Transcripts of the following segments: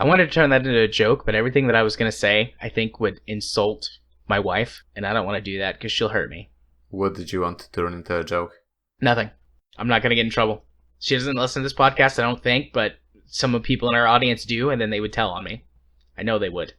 I wanted to turn that into a joke, but everything that I was going to say, I think would insult my wife, and I don't want to do that because she'll hurt me. What did you want to turn into a joke? Nothing. I'm not going to get in trouble. She doesn't listen to this podcast, I don't think, but some people in our audience do, and then they would tell on me. I know they would.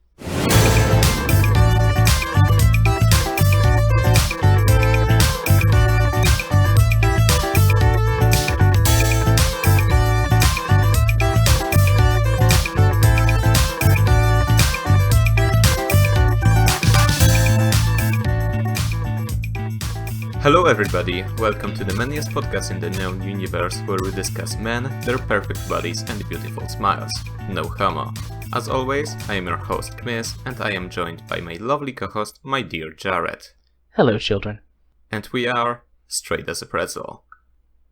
Hello everybody, welcome to the Maniest podcast in the known universe where we discuss men, their perfect bodies and beautiful smiles. No homo. As always, I am your host Kmis and I am joined by my lovely co-host, my dear Jared. Hello, children. And we are straight as a pretzel.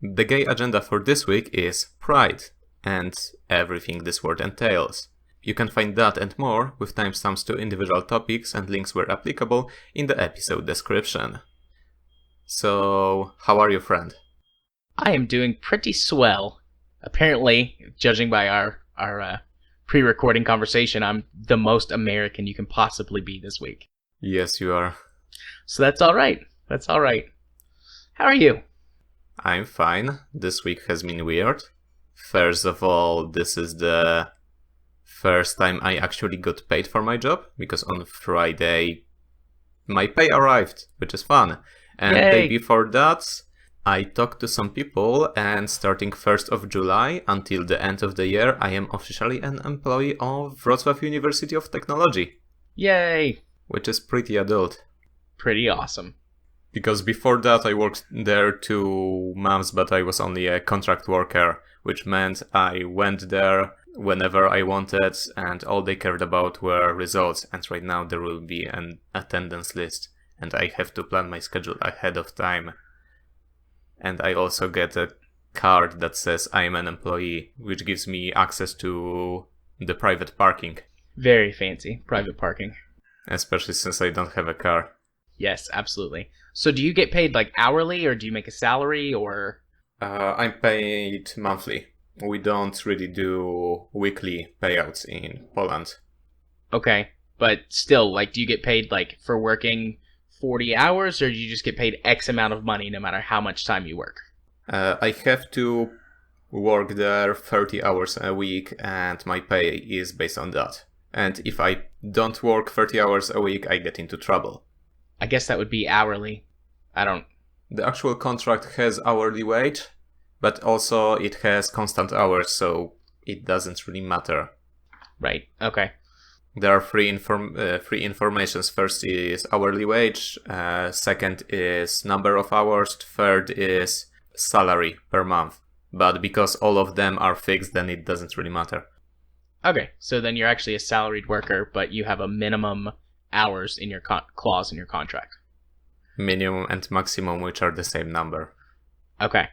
The gay agenda for this week is Pride and everything this word entails. You can find that and more with timestamps to individual topics and links where applicable in the episode description. So, how are you, friend? I am doing pretty swell. Apparently, judging by our pre-recording conversation, I'm the most American you can possibly be this week. Yes, you are. So that's all right. That's all right. How are you? I'm fine. This week has been weird. First of all, this is the first time I actually got paid for my job, because on Friday my pay arrived, which is fun. And the day before that, I talked to some people, and starting 1st of July until the end of the year, I am officially an employee of Wrocław University of Technology. Yay! Which is pretty adult. Pretty awesome. Because before that, I worked there 2 months, but I was only a contract worker, which meant I went there whenever I wanted, and all they cared about were results. And right now there will be an attendance list. And I have to plan my schedule ahead of time. And I also get a card that says I'm an employee, which gives me access to the private parking. Very fancy, private parking. Especially since I don't have a car. Yes, absolutely. So do you get paid like hourly, or do you make a salary, or? I'm paid monthly. We don't really do weekly payouts in Poland. Okay, but still, like, do you get paid like for working 40 hours, or do you just get paid X amount of money no matter how much time you work? I have to work there 30 hours a week, and my pay is based on that. And if I don't work 30 hours a week, I get into trouble. I guess that would be hourly. The actual contract has hourly wage, but also it has constant hours, so it doesn't really matter. Right, okay. There are three informations. First is hourly wage, second is number of hours, third is salary per month. But because all of them are fixed, then it doesn't really matter. Okay, so then you're actually a salaried worker, but you have a minimum hours in your clause in your contract. Minimum and maximum, which are the same number. Okay.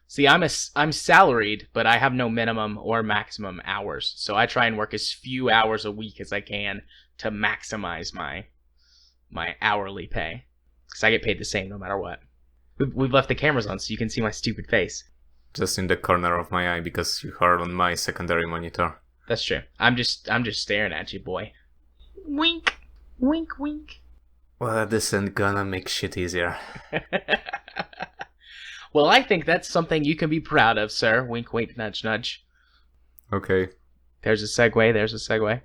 See, I'm salaried, but I have no minimum or maximum hours. So I try and work as few hours a week as I can to maximize my hourly pay. Because I get paid the same no matter what. We've left the cameras on so you can see my stupid face. Just in the corner of my eye, because you are on my secondary monitor. That's true. I'm just staring at you, boy. Wink. Wink, wink. Well, this ain't gonna make shit easier. Well, I think that's something you can be proud of, sir. Wink, wink, nudge, nudge. Okay. There's a segue.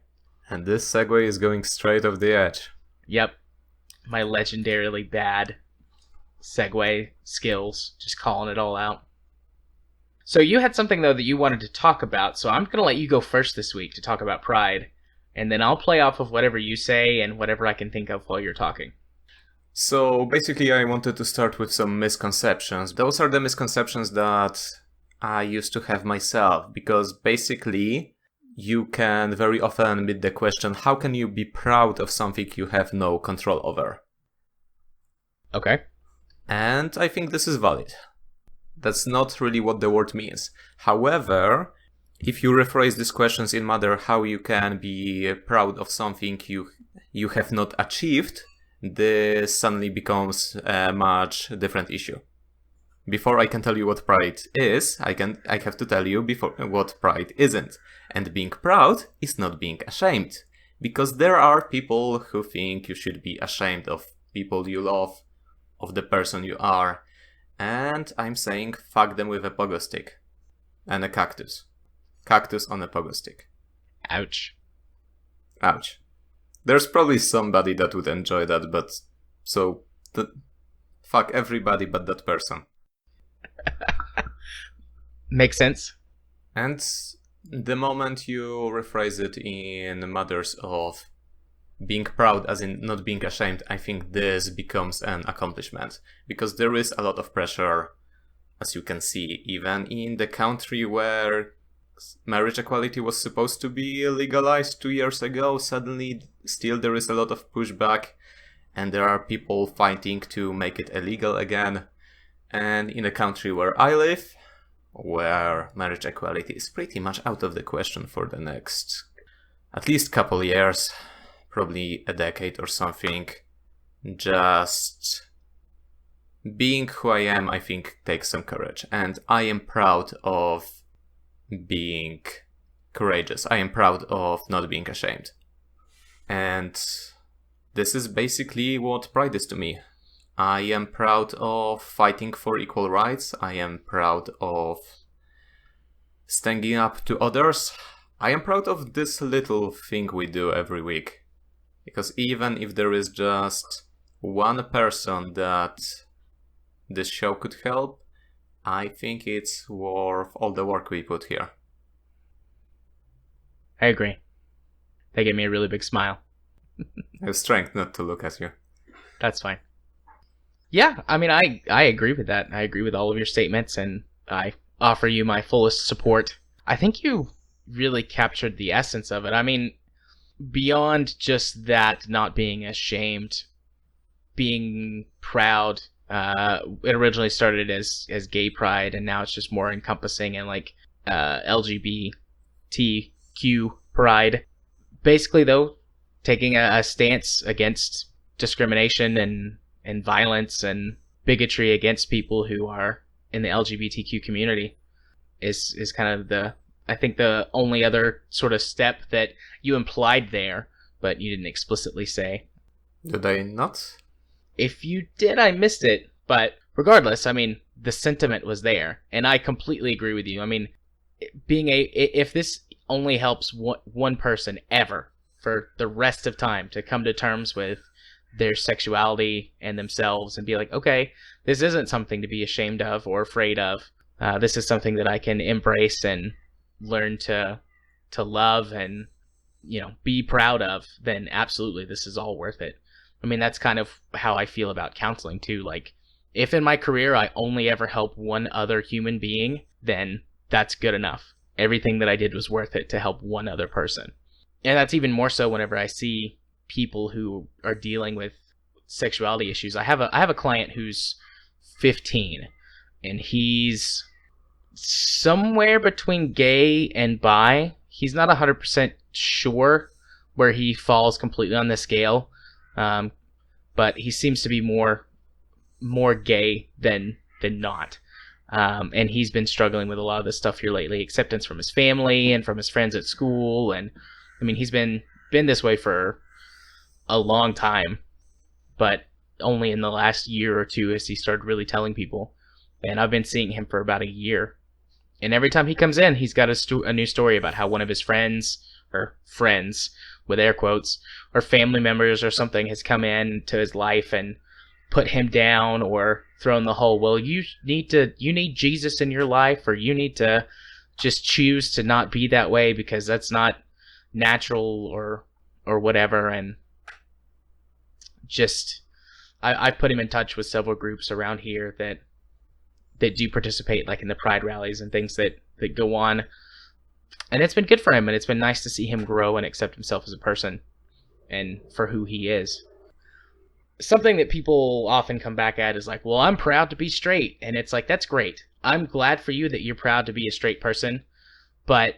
And this segue is going straight off the edge. Yep. My legendarily bad segue skills. Just calling it all out. So you had something, though, that you wanted to talk about, so I'm going to let you go first this week to talk about Pride. And then I'll play off of whatever you say and whatever I can think of while you're talking. So basically I wanted to start with some misconceptions. Those are the misconceptions that I used to have myself, because basically you can very often meet the question, how can you be proud of something you have no control over? Okay. And I think this is valid. That's not really what the word means. However, if you rephrase these questions in matter how you can be proud of something you have not achieved, this suddenly becomes a much different issue. Before I can tell you what pride is, I have to tell you what pride isn't. And being proud is not being ashamed. Because there are people who think you should be ashamed of people you love, of the person you are. And I'm saying fuck them with a pogo stick. And a cactus. Cactus on a pogo stick. Ouch. Ouch. There's probably somebody that would enjoy that, but so fuck everybody but that person. Makes sense. And the moment you rephrase it in matters of being proud, as in not being ashamed, I think this becomes an accomplishment. Because there is a lot of pressure, as you can see, even in the country where marriage equality was supposed to be legalized 2 years ago, suddenly still there is a lot of pushback, and there are people fighting to make it illegal again. And in a country where I live, where marriage equality is pretty much out of the question for the next at least couple years, probably a decade or something, just being who I am, I think, takes some courage. And I am proud of being courageous. I am proud of not being ashamed. And this is basically what pride is to me. I am proud of fighting for equal rights. I am proud of standing up to others. I am proud of this little thing we do every week. Because even if there is just one person that this show could help, I think it's worth all the work we put here. I agree. They gave me a really big smile. I was trying not to look at you. That's fine. Yeah, I mean, I agree with that. I agree with all of your statements, and I offer you my fullest support. I think you really captured the essence of it. I mean, beyond just that not being ashamed, being proud, it originally started as gay pride, and now it's just more encompassing and like LGBTQ pride. Basically, though, taking a stance against discrimination and violence and bigotry against people who are in the LGBTQ community is kind of I think the only other sort of step that you implied there, but you didn't explicitly say. Did I not? If you did, I missed it. But regardless, I mean, the sentiment was there, and I completely agree with you. I mean, if this only helps one person ever for the rest of time to come to terms with their sexuality and themselves and be like, okay, this isn't something to be ashamed of or afraid of. This is something that I can embrace and learn to love and, be proud of, then absolutely this is all worth it. I mean, that's kind of how I feel about counseling too. Like, if in my career I only ever help one other human being, then that's good enough. Everything that I did was worth it to help one other person. And that's even more so whenever I see people who are dealing with sexuality issues. I have a client who's 15, and he's somewhere between gay and bi. He's not 100% sure where he falls completely on the scale, but he seems to be more gay than not. And he's been struggling with a lot of this stuff here lately, acceptance from his family and from his friends at school. And I mean, he's been this way for a long time, but only in the last year or two has he started really telling people. And I've been seeing him for about a year. And every time he comes in, he's got a new story about how one of his friends, with air quotes, or family members or something has come in to his life and put him down or thrown the whole, well, you need Jesus in your life, or you need to just choose to not be that way because that's not natural or whatever. And just I put him in touch with several groups around here that do participate, like in the pride rallies and things that go on, and it's been good for him, and it's been nice to see him grow and accept himself as a person and for who he is. Something that people often come back at is like, well, I'm proud to be straight, and it's like, that's great. I'm glad for you that you're proud to be a straight person, but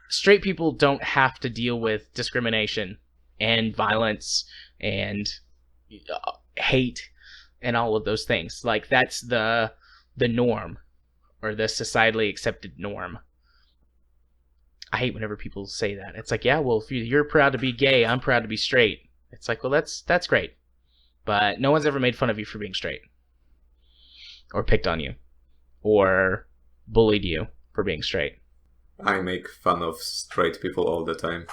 straight people don't have to deal with discrimination and violence and hate and all of those things. Like, that's the norm, or the societally accepted norm. I hate whenever people say that. It's like, yeah, well, if you're proud to be gay, I'm proud to be straight. It's like, well, that's great, but no one's ever made fun of you for being straight, or picked on you, or bullied you for being straight. I make fun of straight people all the time.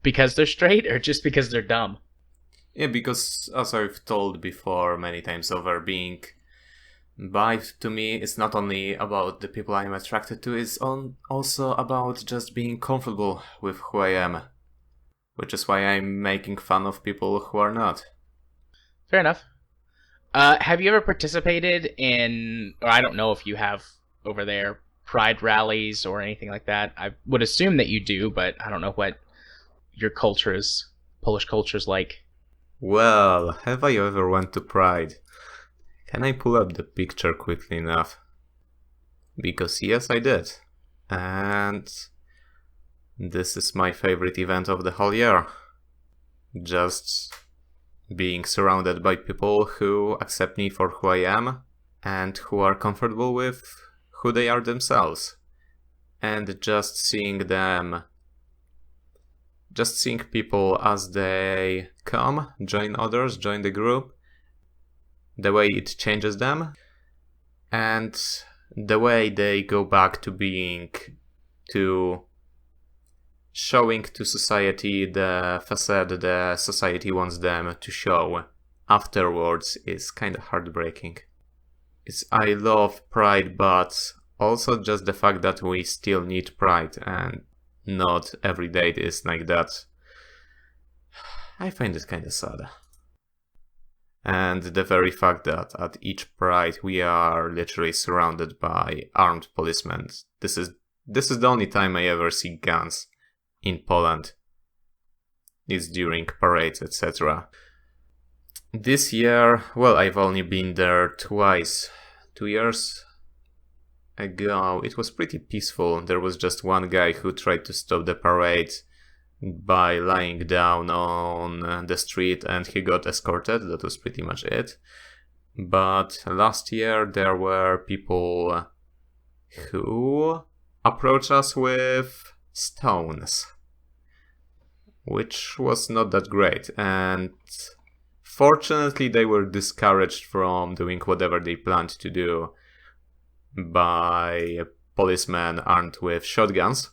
Because they're straight, or just because they're dumb? Yeah, because as I've told before many times over, being bi to me is not only about the people I'm attracted to, it's also about just being comfortable with who I am. Which is why I'm making fun of people who are not. Fair enough. Have you ever participated in, or I don't know if you have over there, pride rallies or anything like that? I would assume that you do, but I don't know what your Polish culture is like. Well, have I ever went to Pride? Can I pull up the picture quickly enough? Because yes, I did. And this is my favorite event of the whole year. Just being surrounded by people who accept me for who I am and who are comfortable with who they are themselves. And just seeing people as they come, join others, join the group, the way it changes them, and the way they go back to showing to society the facade the society wants them to show afterwards is kind of heartbreaking. I love Pride, but also just the fact that we still need Pride and not every day it is like that. I find it kind of sad. And the very fact that at each Pride we are literally surrounded by armed policemen. This is the only time I ever see guns in Poland. It's during parades, etc. This year, well, I've only been there twice. 2 years ago, it was pretty peaceful. There was just one guy who tried to stop the parade by lying down on the street and he got escorted. That was pretty much it. But last year there were people who approached us with stones, which was not that great, and fortunately they were discouraged from doing whatever they planned to do by policemen armed with shotguns.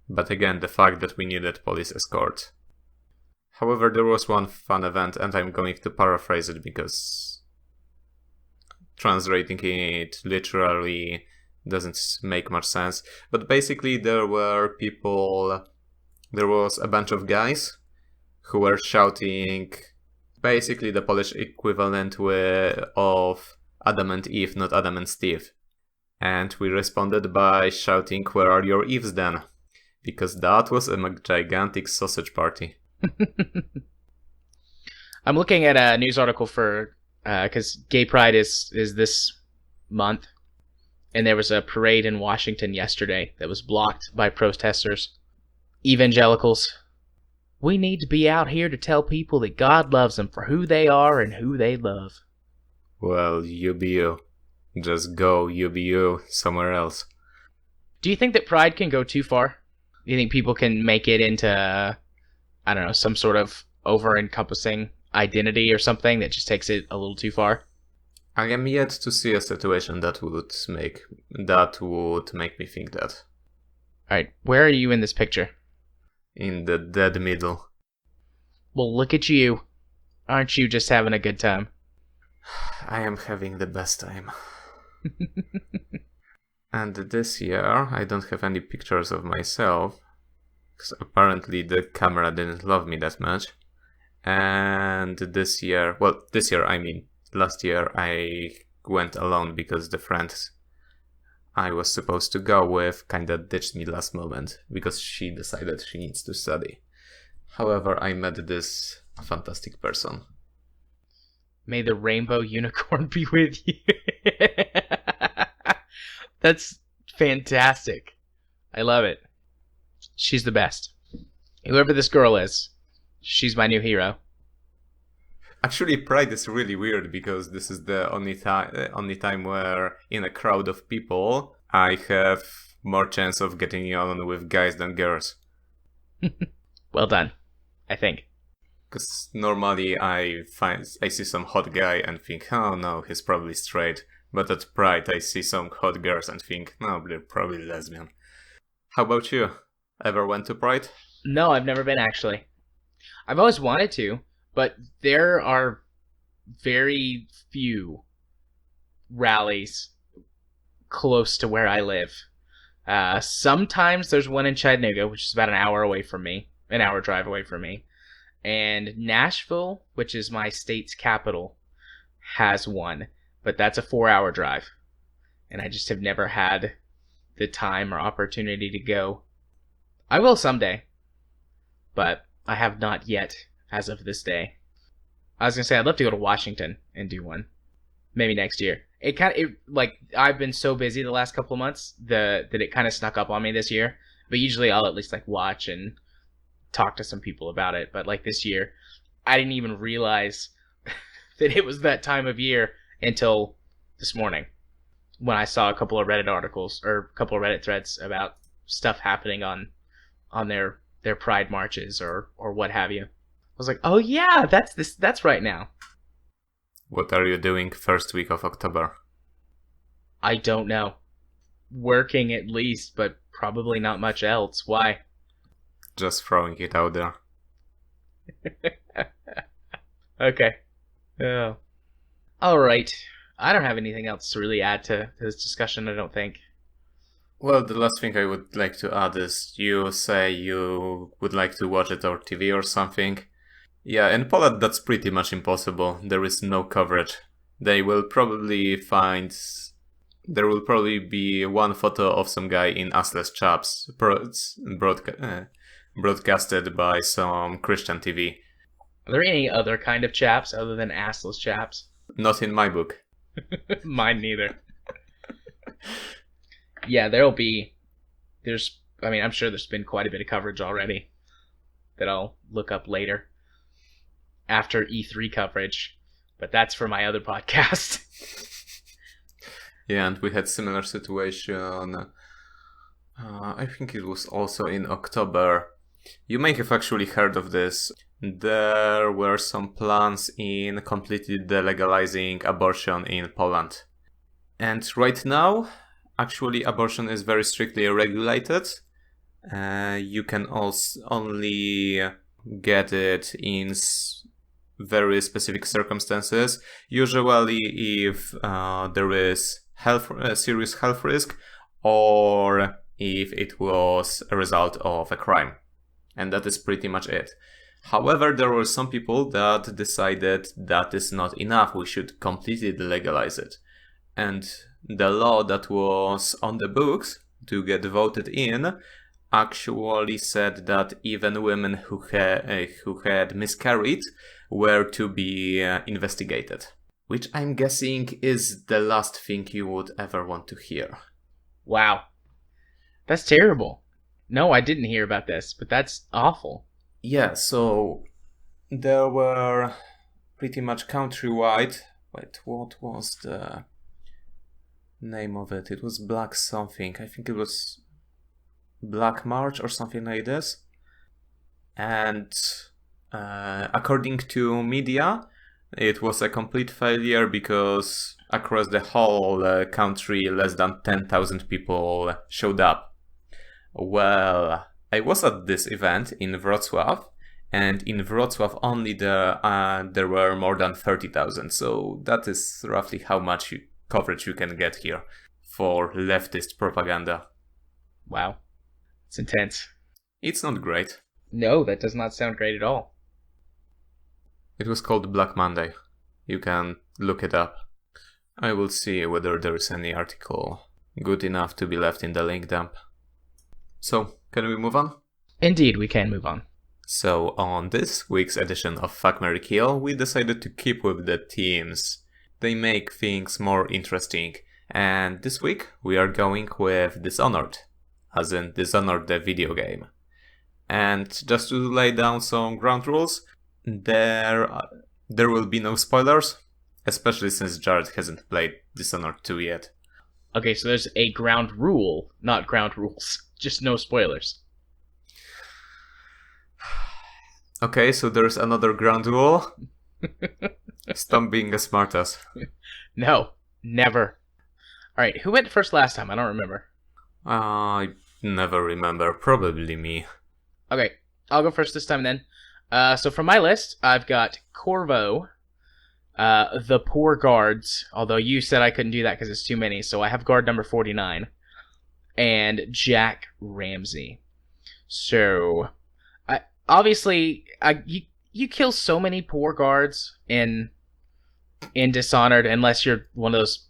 But again, the fact that we needed police escort. However, there was one fun event, and I'm going to paraphrase it because translating it literally doesn't make much sense. But basically there was a bunch of guys who were shouting basically the Polish equivalent of Adam and Eve, not Adam and Steve. And we responded by shouting, "Where are your Eves then?" Because that was a gigantic sausage party. I'm looking at a news article for, because Gay Pride is this month, and there was a parade in Washington yesterday that was blocked by protesters. Evangelicals. We need to be out here to tell people that God loves them for who they are and who they love. Well, you be you. Just go, you be you, somewhere else. Do you think that Pride can go too far? Do you think people can make it into, I don't know, some sort of over-encompassing identity or something that just takes it a little too far? I am yet to see a situation that would make me think that. Alright, where are you in this picture? In the dead middle. Well, look at you. Aren't you just having a good time? I am having the best time. And this year, I don't have any pictures of myself, because apparently the camera didn't love me that much. And last year, I went alone because the friends I was supposed to go with kinda ditched me last moment, because she decided she needs to study. However, I met this fantastic person. May the rainbow unicorn be with you. That's fantastic. I love it. She's the best. Whoever this girl is, she's my new hero. Actually, Pride is really weird because this is the only time where in a crowd of people I have more chance of getting on with guys than girls. Well done, I think. Because normally I see some hot guy and think, oh no, he's probably straight. But at Pride I see some hot girls and think, no, they're probably lesbian. How about you? Ever went to Pride? No, I've never been actually. I've always wanted to, but there are very few rallies close to where I live. Sometimes there's one in Chattanooga, which is about an hour drive away from me. And Nashville, which is my state's capital, has one, but that's a 4-hour drive. And I just have never had the time or opportunity to go. I will someday, but I have not yet as of this day. I was gonna say I'd love to go to Washington and do one, maybe next year. I've been so busy the last couple of months that it kind of snuck up on me this year. But usually I'll at least watch and talk to some people about it. But this year, I didn't even realize that it was that time of year until this morning, when I saw a couple of Reddit articles or a couple of Reddit threads about stuff happening on their Pride marches or what have you. I was like, oh yeah, that's right now. What are you doing first week of October? I don't know. Working at least, but probably not much else. Why? Just throwing it out there. Okay. Oh. All right. I don't have anything else to really add to this discussion, I don't think. Well, the last thing I would like to add is you say you would like to watch it on TV or something. Yeah, in Poland that's pretty much impossible. There is no coverage. There will probably be one photo of some guy in assless chaps broadcasted by some Christian TV. Are there any other kind of chaps other than assless chaps? Not in my book. Mine neither. Yeah, I'm sure there's been quite a bit of coverage already that I'll look up later after E3 coverage, but that's for my other podcast. Yeah, and we had similar situation. I think it was also in October. You may have actually heard of this. There were some plans in completely delegalizing abortion in Poland. And right now, actually, abortion is very strictly regulated. You can also only get it in very specific circumstances. Usually, if there is serious health risk, or if it was a result of a crime. And that is pretty much it. However, there were some people that decided that is not enough, we should completely legalize it. And the law that was on the books to get voted in actually said that even women who had miscarried were to be investigated. Which I'm guessing is the last thing you would ever want to hear. Wow. That's terrible. No, I didn't hear about this, but that's awful. Yeah, so there were pretty much countrywide. Wait, what was the name of it? It was Black something. I think it was Black March or something like this. And according to media, it was a complete failure because across the whole country, less than 10,000 people showed up. Well, I was at this event in Wrocław, and in Wrocław only there were more than 30,000. So that is roughly how much coverage you can get here for leftist propaganda. Wow. It's intense. It's not great. No, that does not sound great at all. It was called Black Monday. You can look it up. I will see whether there is any article good enough to be left in the link dump. So, can we move on? Indeed, we can move on. So, on this week's edition of Fuck, Marry, Kill, we decided to keep with the themes. They make things more interesting. And this week, we are going with Dishonored. As in Dishonored the video game. And just to lay down some ground rules, there will be no spoilers, especially since Jared hasn't played Dishonored 2 yet. Okay, so there's a ground rule, not ground rules. Just no spoilers. Okay, so there's another ground rule. Stop being a smartass. No, never. All right, who went first last time? I don't remember. I never remember. Probably me. Okay, I'll go first this time then. So for my list, I've got Corvo, the Poor Guards, although you said I couldn't do that because it's too many, so I have guard number 49, and Jack Ramsey. So, you kill so many poor guards in Dishonored unless you're one of those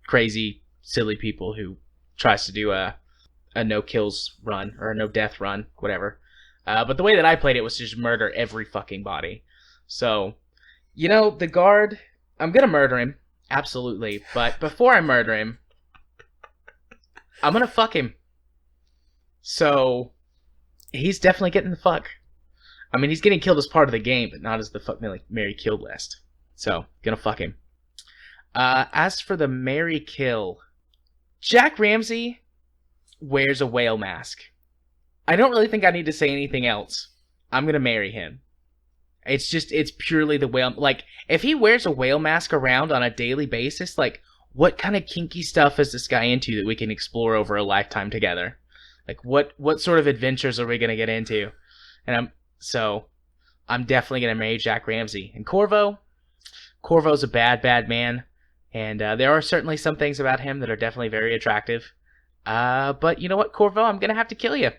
crazy, silly people who tries to do a no kills run or a no death run, whatever. But the way that I played it was to just murder every fucking body. So, the guard, I'm gonna murder him, absolutely. But before I murder him, I'm gonna fuck him. So, he's definitely getting the fuck. I mean, he's getting killed as part of the game, but not as the fuck Mary killed list. So, gonna fuck him. As for the Mary kill, Jack Ramsey wears a whale mask. I don't really think I need to say anything else. I'm gonna marry him. It's purely the whale. Like, if he wears a whale mask around on a daily basis, like, what kind of kinky stuff is this guy into that we can explore over a lifetime together? Like, what sort of adventures are we gonna get into? And I'm definitely gonna marry Jack Ramsey. And Corvo's a bad man, and there are certainly some things about him that are definitely very attractive. But you know what, Corvo, I'm gonna have to kill you.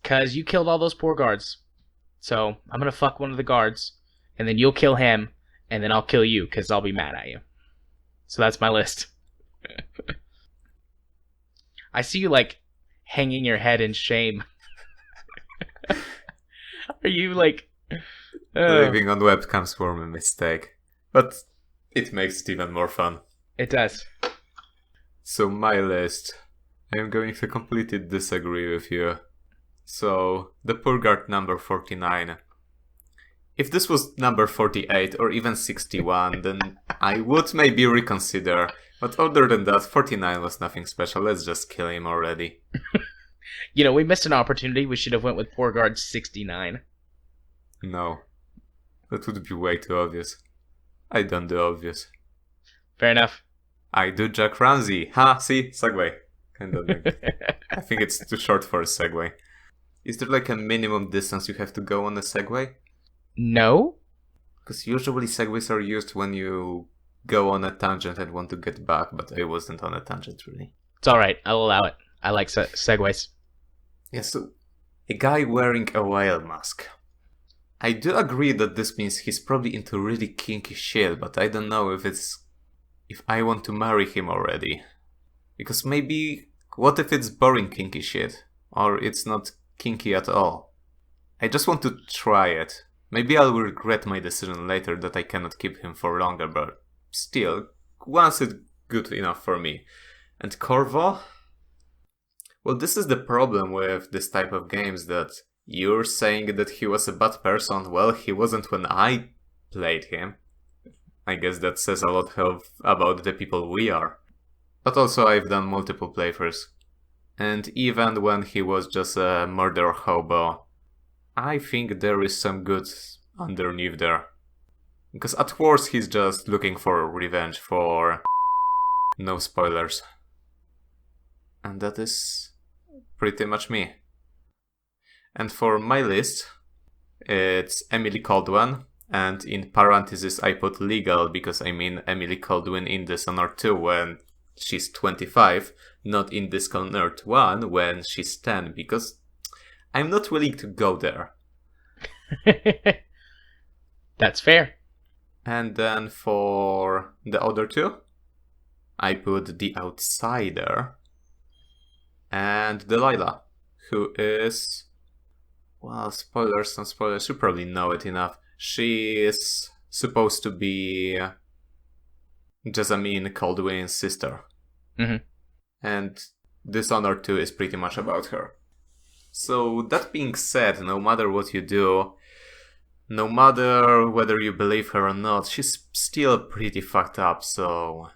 Because you killed all those poor guards. So, I'm going to fuck one of the guards, and then you'll kill him, and then I'll kill you, because I'll be mad at you. So that's my list. I see you, like, hanging your head in shame. Are you, like... Living on webcams were a mistake. But it makes it even more fun. It does. So my list. I am going to completely disagree with you. So, the Poor Guard number 49. If this was number 48 or even 61, then I would maybe reconsider. But other than that, 49 was nothing special. Let's just kill him already. We missed an opportunity. We should have went with Poor Guard 69. No. That would be way too obvious. I don't do obvious. Fair enough. I do Jack Ramsey. Ha, see? Segway. Kind of like... I think it's too short for a segway. Is there like a minimum distance you have to go on a Segway? No. Because usually Segways are used when you go on a tangent and want to get back, but I wasn't on a tangent really. It's alright, I'll allow it. I like Segways. Yeah, so a guy wearing a whale mask. I do agree that this means he's probably into really kinky shit, but I don't know if I want to marry him already. Because maybe, what if it's boring kinky shit? Or it's not kinky at all. I just want to try it. Maybe I'll regret my decision later that I cannot keep him for longer, but still, once it's good enough for me. And Corvo? Well, this is the problem with this type of games, that you're saying that he was a bad person. Well, he wasn't when I played him. I guess that says a lot about the people we are. But also I've done multiple playthroughs. And even when he was just a murder hobo, I think there is some good underneath there. Because at worst he's just looking for revenge for... no spoilers. And that is pretty much me. And for my list, it's Emily Caldwell, and in parentheses I put legal because I mean Emily Caldwell in Dishonored 2 when she's 25, not in Dishonored 1 when she's 10, because I'm not willing to go there. That's fair. And then for the other two, I put The Outsider and Delilah, who is... well, spoilers, no spoilers, you probably know it enough. She is supposed to be Jessamine Caldwell's sister. Mm-hmm. And Dishonored 2 is pretty much about her. So, that being said, no matter what you do, no matter whether you believe her or not, she's still pretty fucked up, so...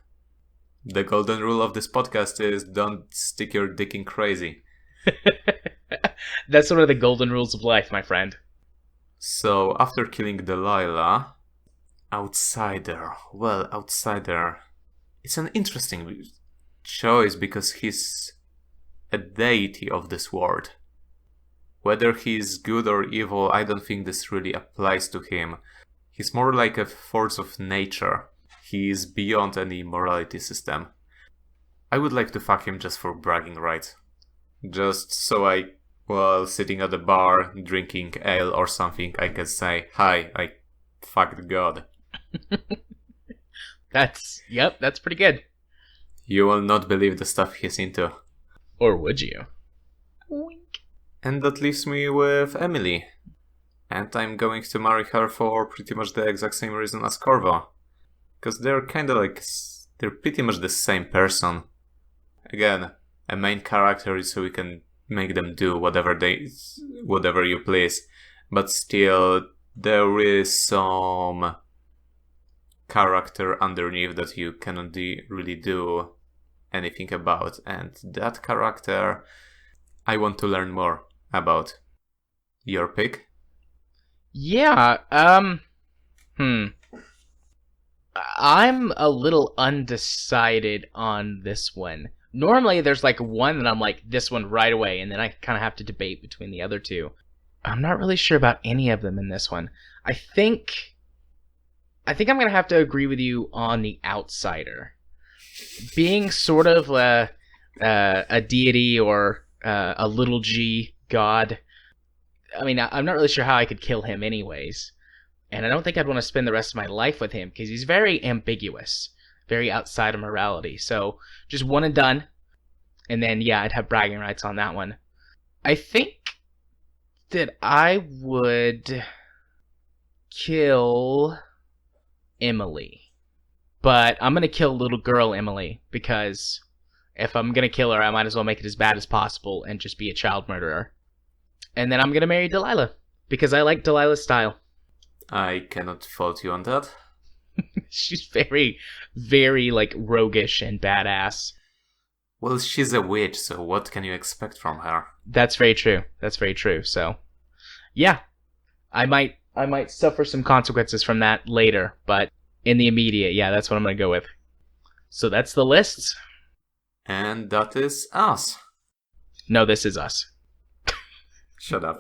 The golden rule of this podcast is don't stick your dick in crazy. That's one of the golden rules of life, my friend. So, after killing Delilah, Outsider. Well, Outsider. It's an interesting choice because he's a deity of this world. Whether he's good or evil, I don't think this really applies to him. He's more like a force of nature. He's beyond any morality system. I would like to fuck him just for bragging rights. Just so while sitting at a bar, drinking ale or something, I can say, hi, I fucked God. That's pretty good. You will not believe the stuff he's into. Or would you? Wink. And that leaves me with Emily. And I'm going to marry her for pretty much the exact same reason as Corvo. Because they're they're pretty much the same person. Again, a main character so we can make them do whatever you please. But still, there is some character underneath that you cannot really do anything about. And that character, I want to learn more about. Your pick? Yeah, I'm a little undecided on this one. Normally there's like one that I'm like, this one right away, and then I kind of have to debate between the other two. I'm not really sure about any of them in this one. I think I'm going to have to agree with you on the Outsider. Being sort of a deity or a little g god, I mean, I'm not really sure how I could kill him anyways. And I don't think I'd want to spend the rest of my life with him because he's very ambiguous, very outside of morality. So just one and done. And then, yeah, I'd have bragging rights on that one. I think that I would kill Emily. But I'm going to kill little girl Emily because if I'm going to kill her, I might as well make it as bad as possible and just be a child murderer. And then I'm going to marry Delilah because I like Delilah's style. I cannot fault you on that. She's very, very, like, roguish and badass. Well, she's a witch, so what can you expect from her? That's very true. That's very true. So, yeah, I might suffer some consequences from that later, but in the immediate, yeah, that's what I'm going to go with. So that's the lists. And that is us. No, this is us. Shut up.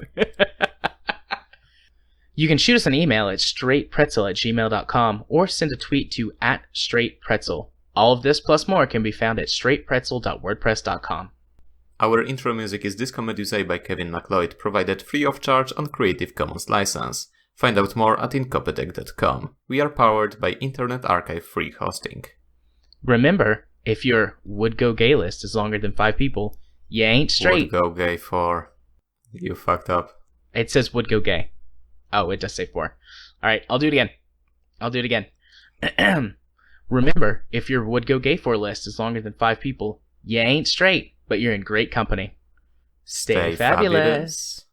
You can shoot us an email at straightpretzel@gmail.com or send a tweet to @straightpretzel. All of this plus more can be found at straightpretzel.wordpress.com. Our intro music is Disco Medusae by Kevin MacLeod, provided free of charge on Creative Commons license. Find out more at incompetech.com. We are powered by Internet Archive free hosting. Remember, if your would go gay list is longer than 5 people, you ain't straight. Would go gay for... You fucked up. It says would go gay. Oh, it does say 4. Alright, I'll do it again. Remember, if your would go gay for list is longer than 5 people, you ain't straight, but you're in great company. Stay fabulous.